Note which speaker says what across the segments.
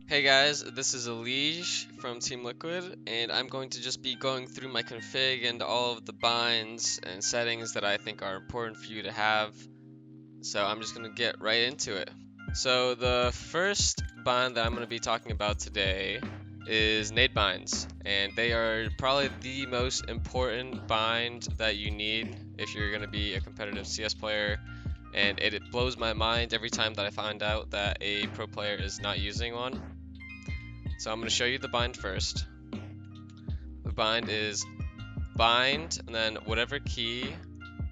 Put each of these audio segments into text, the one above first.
Speaker 1: Hey guys, this is EliGE from Team Liquid, and I'm going to just be going through my config and all of the binds and settings that I think are important for you to have. So I'm just going to get right into it. So the first bind that I'm going to be talking about today is NADE binds, and they are probably the most important bind that you need if you're going to be a competitive CS player. And it blows my mind every time that I find out that a pro player is not using one. So I'm going to show you the bind first. The bind is bind and then whatever key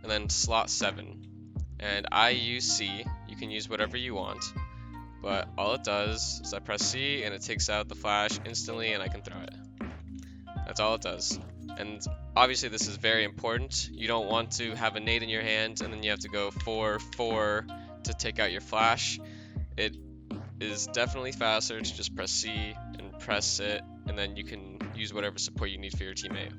Speaker 1: and then slot 7. And I use C. You can use whatever you want. But all it does is I press C and it takes out the flash instantly and I can throw it. That's all it does. And obviously this is very important. You don't want to have a nade in your hand and then you have to go 4-4 to take out your flash. It is definitely faster to just press C and press it, and then you can use whatever support you need for your teammate.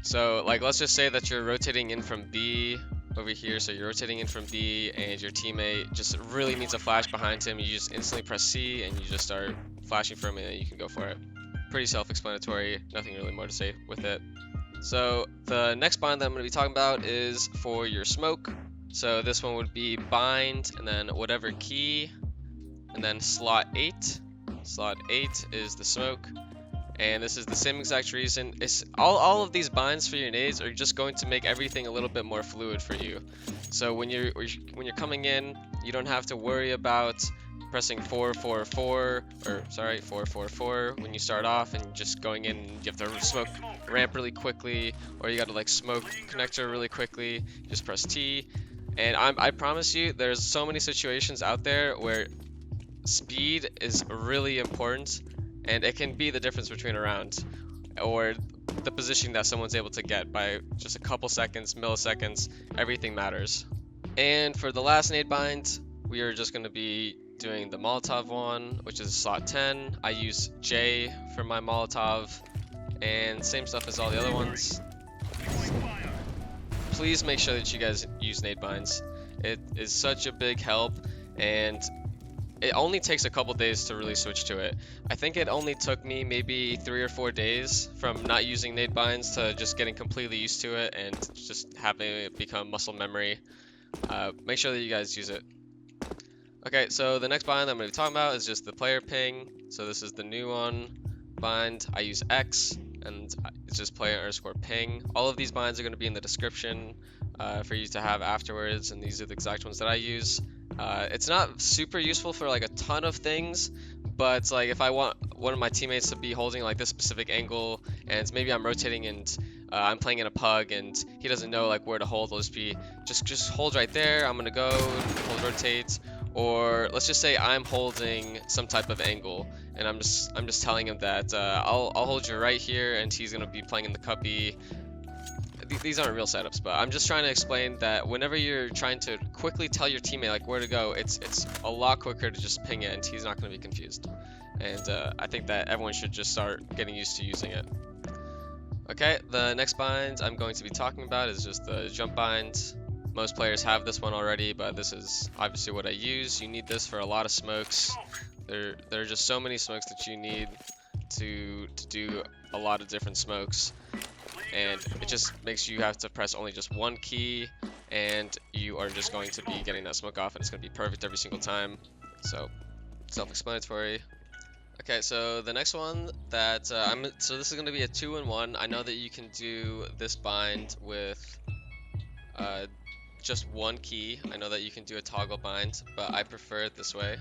Speaker 1: So like let's just say that you're rotating in from B over here, so you're rotating in from B and your teammate just really needs a flash behind him. You just instantly press C and you just start flashing for him and you can go for it. Pretty self-explanatory, nothing really more to say with it. So the next bind that I'm going to be talking about is for your smoke. So this one would be bind and then whatever key and then slot 8. Slot 8 is the smoke, and this is the same exact reason. It's all of these binds for your nades are just going to make everything a little bit more fluid for you. So when you're coming in, you don't have to worry about pressing 4-4-4 or sorry 4-4-4 when you start off and just going in. You have to smoke ramp really quickly, or you got to like smoke connector really quickly. Just press T, and I promise you, there's so many situations out there where speed is really important, and it can be the difference between a round or the position that someone's able to get by just a couple seconds, milliseconds. Everything matters. And for the last nade bind, we are just going to be doing the Molotov one, which is slot 10. I use J for my Molotov, and same stuff as all the other ones. Please make sure that you guys use nade binds. It is such a big help, and it only takes a couple days to really switch to it. I think it only took me maybe 3 or 4 days from not using nade binds to just getting completely used to it and just having it become muscle memory. Make sure that you guys use it. Okay, so the next bind I'm going to be talking about is just the player ping. So this is the new one bind. I use X, and it's just player_ping. All of these binds are going to be in the description for you to have afterwards, and these are the exact ones that I use. It's not super useful for like a ton of things, but it's like if I want one of my teammates to be holding like this specific angle, and maybe I'm rotating and I'm playing in a pug and he doesn't know like where to hold, I'll just be just hold right there. I'm gonna go hold rotate, or let's just say I'm holding some type of angle and I'm just telling him that I'll hold you right here, and he's gonna be playing in the cuppy. These aren't real setups, but I'm just trying to explain that whenever you're trying to quickly tell your teammate like where to go, it's a lot quicker to just ping it and he's not going to be confused. And I think that everyone should just start getting used to using it. Okay, the next bind I'm going to be talking about is just the jump bind. Most players have this one already, but this is obviously what I use. You need this for a lot of smokes. There are just so many smokes that you need to do a lot of different smokes. And it just makes you have to press only just one key, and you are just going to be getting that smoke off, and it's going to be perfect every single time. So self-explanatory. Okay, so the next one that so this is going to be a 2-in-1. I know that you can do this bind with just one key. I know that you can do a toggle bind, but I prefer it this way.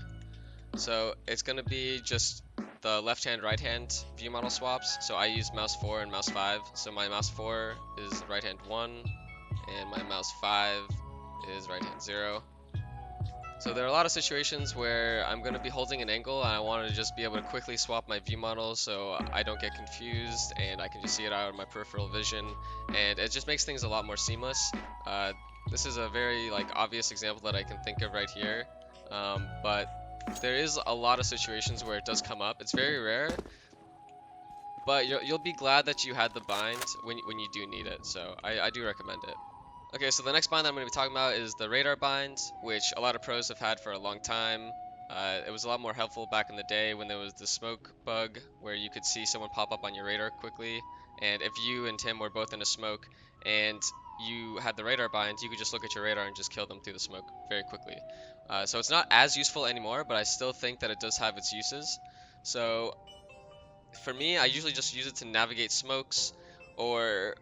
Speaker 1: So it's going to be just the left hand right hand view model swaps. So I use mouse 4 and mouse 5. So my mouse 4 is right hand 1 and my mouse 5 is right hand 0. So there are a lot of situations where I'm going to be holding an angle and I want to just be able to quickly swap my view model so I don't get confused and I can just see it out of my peripheral vision, and it just makes things a lot more seamless. This is a very like obvious example that I can think of right here, but there is a lot of situations where it does come up. It's very rare, but you'll be glad that you had the bind when you do need it. So I do recommend it. Okay, so the next bind that I'm going to be talking about is the radar bind, which a lot of pros have had for a long time. It was a lot more helpful back in the day when there was the smoke bug where you could see someone pop up on your radar quickly, and if you and Tim were both in a smoke and you had the radar bind, you could just look at your radar and just kill them through the smoke very quickly. So it's not as useful anymore, but I still think that it does have its uses. So for me, I usually just use it to navigate smokes, or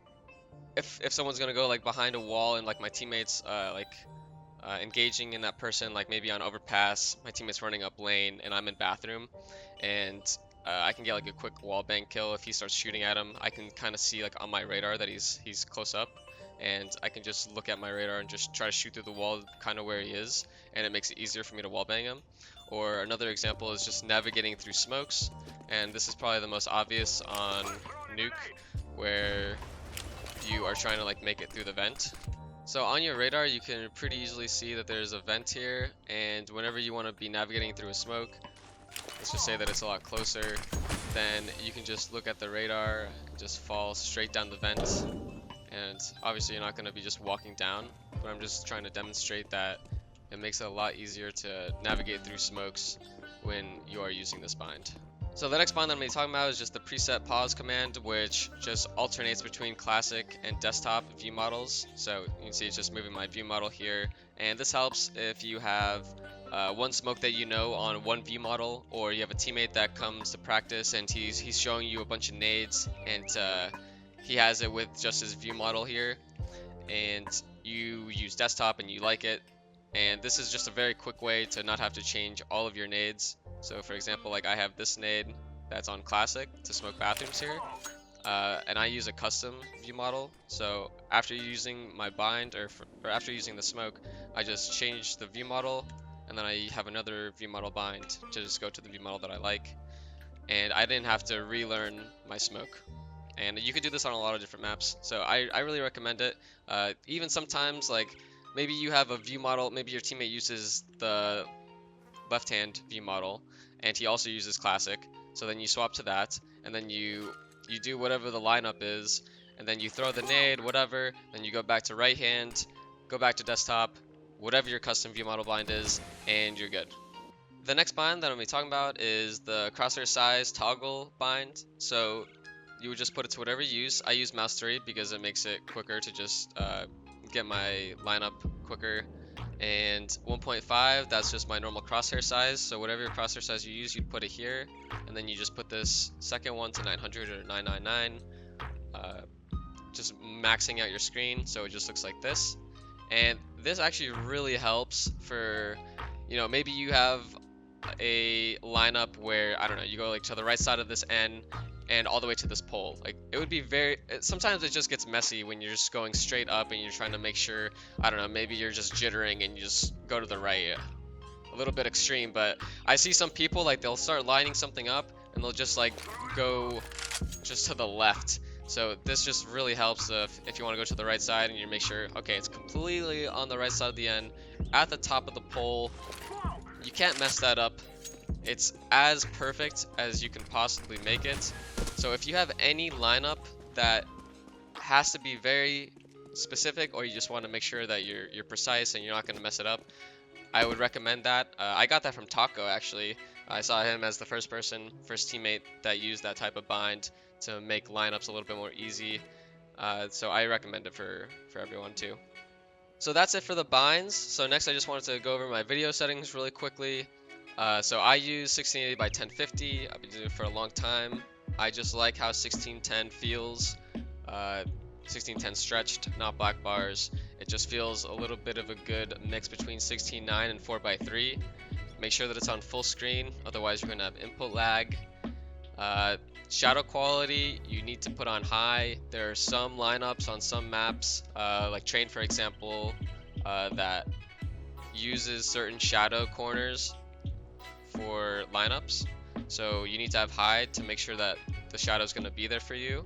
Speaker 1: if someone's gonna go like behind a wall and like my teammates engaging in that person, like maybe on overpass, my teammate's running up lane and I'm in bathroom, and I can get like a quick wall bang kill if he starts shooting at him. I can kind of see like on my radar that he's close up, and I can just look at my radar and just try to shoot through the wall kind of where he is, and it makes it easier for me to wall bang him. Or another example is just navigating through smokes, and this is probably the most obvious on Nuke, where you are trying to like make it through the vent. So on your radar, you can pretty easily see that there's a vent here, and whenever you want to be navigating through a smoke, let's just say that it's a lot closer, then you can just look at the radar and just fall straight down the vent. And obviously you're not going to be just walking down, but I'm just trying to demonstrate that it makes it a lot easier to navigate through smokes when you are using this bind. So the next bind that I'm going to be talking about is just the PRESETPOS command, which just alternates between classic and desktop view models. So you can see it's just moving my view model here, and this helps if you have one smoke that you know on one view model, or you have a teammate that comes to practice and he's showing you a bunch of nades, and he has it with just his view model here, and you use desktop and you like it. And this is just a very quick way to not have to change all of your nades. So for example, like I have this nade that's on classic to smoke bathrooms here, and I use a custom view model. So after using my bind, or after using the smoke, I just change the view model, and then I have another view model bind to just go to the view model that I like, and I didn't have to relearn my smoke. And you can do this on a lot of different maps, so I really recommend it. Even sometimes, like maybe you have a view model, maybe your teammate uses the left-hand view model, and he also uses classic. So then you swap to that, and then you do whatever the lineup is, and then you throw the nade, whatever. Then you go back to right hand, go back to desktop, whatever your custom view model bind is, and you're good. The next bind that I'm going to be talking about is the crosshair size toggle bind. So you would just put it to whatever you use. I use mouse 3 because it makes it quicker to just get my lineup quicker. And 1.5, that's just my normal crosshair size. So whatever your crosshair size you use, you'd put it here, and then you just put this second one to 900 or 999, just maxing out your screen so it just looks like this. And this actually really helps for, maybe you have a lineup where, I don't know, you go like to the right side of this N and all the way to this pole. Like it would be sometimes it just gets messy when you're just going straight up and you're trying to make sure, I don't know, maybe you're just jittering and you just go to the right. A little bit extreme, but I see some people like they'll start lining something up and they'll just like go just to the left. So this just really helps if you want to go to the right side and you make sure, okay, it's completely on the right side of the N at the top of the pole. You can't mess that up. It's as perfect as you can possibly make it. So if you have any lineup that has to be very specific, or you just want to make sure that you're precise and you're not going to mess it up, I would recommend that. I got that from Taco actually. I saw him as the first teammate that used that type of bind to make lineups a little bit more easy. So I recommend it for everyone too. So that's it for the binds. So next I just wanted to go over my video settings really quickly. So I use 1680 by 1050. I've been doing it for a long time. I just like how 1610 feels. 1610 stretched, not black bars. It just feels a little bit of a good mix between 16:9 and 4:3. Make sure that it's on full screen, otherwise you're going to have input lag. Shadow quality, you need to put on high. There are some lineups on some maps, like Train for example, that uses certain shadow corners for lineups. So you need to have high to make sure that the shadow is going to be there for you.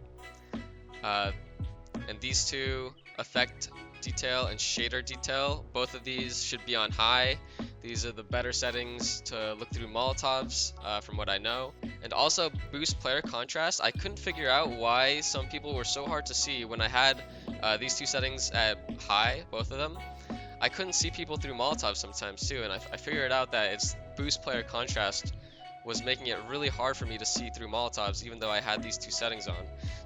Speaker 1: And these two, effect detail and shader detail, both of these should be on high. These are the better settings to look through Molotovs, from what I know. And also boost player contrast. I couldn't figure out why some people were so hard to see when I had these two settings at high, both of them. I couldn't see people through Molotov sometimes too, and I figured out that it's boost player contrast was making it really hard for me to see through Molotovs even though I had these two settings on.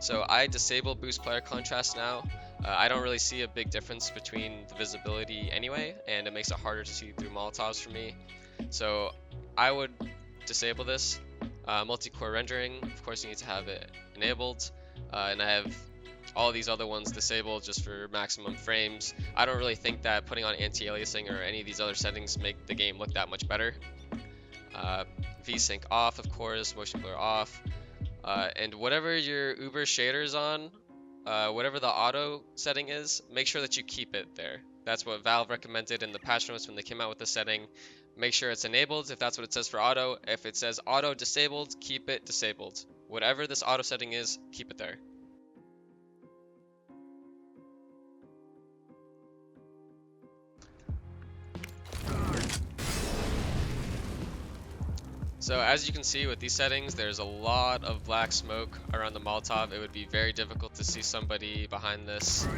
Speaker 1: So I disable boost player contrast now. I don't really see a big difference between the visibility anyway, and it makes it harder to see through Molotovs for me. So I would disable this. Multi-core rendering, of course you need to have it enabled, and I have all these other ones disabled just for maximum frames. I don't really think that putting on anti-aliasing or any of these other settings make the game look that much better. VSync off, of course, motion blur off, and whatever your Uber shader is on, whatever the auto setting is, make sure that you keep it there. That's what Valve recommended in the patch notes when they came out with the setting. Make sure it's enabled if that's what it says for auto. If it says auto disabled, keep it disabled. Whatever this auto setting is, keep it there. So as you can see with these settings, there's a lot of black smoke around the Molotov. It would be very difficult to see somebody behind this.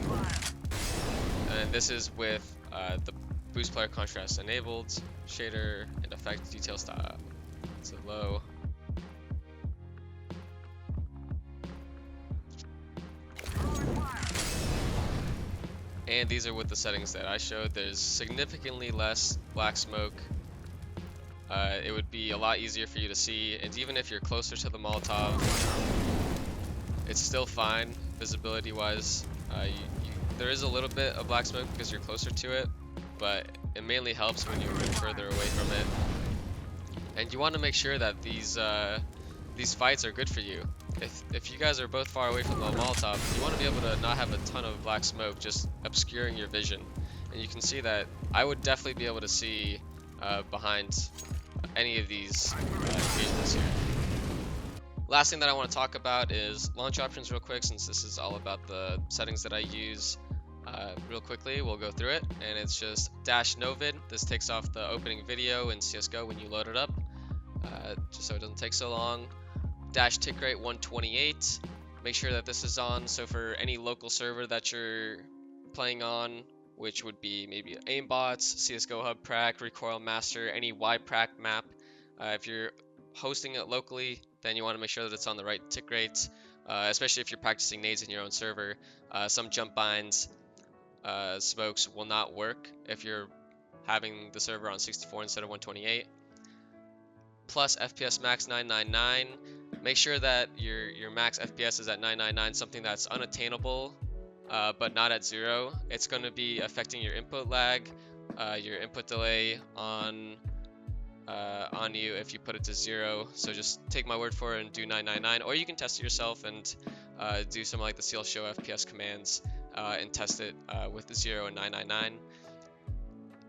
Speaker 1: And this is with the boost player contrast enabled, shader and effect detail style to low. And these are with the settings that I showed. There's significantly less black smoke. It would be a lot easier for you to see, and even if you're closer to the Molotov, it's still fine visibility wise. There is a little bit of black smoke because you're closer to it, but it mainly helps when you move further away from it. And you want to make sure that these fights are good for you. If you guys are both far away from the Molotov, you want to be able to not have a ton of black smoke just obscuring your vision. And you can see that I would definitely be able to see behind any of these engagements here. Last thing that I want to talk about is launch options real quick, since this is all about the settings that I use. Real quickly, we'll go through it, and it's just -novid. This takes off the opening video in CSGO when you load it up, just so it doesn't take so long. -tickrate 128. Make sure that this is on, so for any local server that you're playing on, which would be maybe aimbots, CSGO Hub Prac, Recoil Master, any YPrac map. If you're hosting it locally, then you want to make sure that it's on the right tick rate, especially if you're practicing nades in your own server. Some jump binds smokes will not work if you're having the server on 64 instead of 128. Plus FPS max 999. Make sure that your max FPS is at 999, something that's unattainable, but not at 0. It's going to be affecting your input lag, your input delay on you if you put it to 0. So just take my word for it and do 999, or you can test it yourself and do some like the CL show FPS commands and test it with the 0 and 999.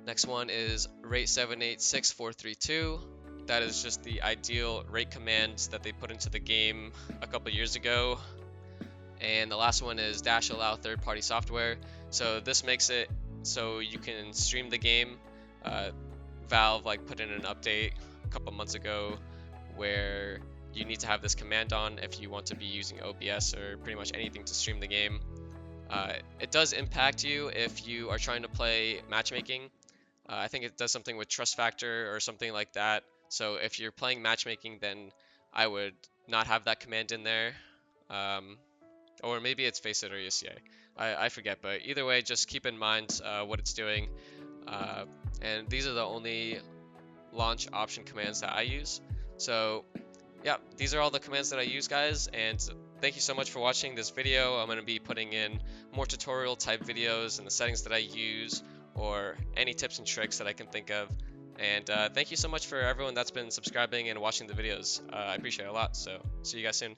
Speaker 1: Next one is rate 786432. That is just the ideal rate command that they put into the game a couple years ago. And the last one is -allow third-party software. So this makes it so you can stream the game. Valve put in an update a couple months ago where you need to have this command on if you want to be using OBS or pretty much anything to stream the game. It does impact you if you are trying to play matchmaking. I think it does something with trust factor or something like that. So if you're playing matchmaking, then I would not have that command in there. Or maybe it's Faceit or ECA. I forget, but either way, just keep in mind what it's doing. And these are the only launch option commands that I use. So yeah, these are all the commands that I use, guys, and thank you so much for watching this video. I'm going to be putting in more tutorial type videos and the settings that I use, or any tips and tricks that I can think of. And thank you so much for everyone that's been subscribing and watching the videos. I appreciate it a lot, so see you guys soon.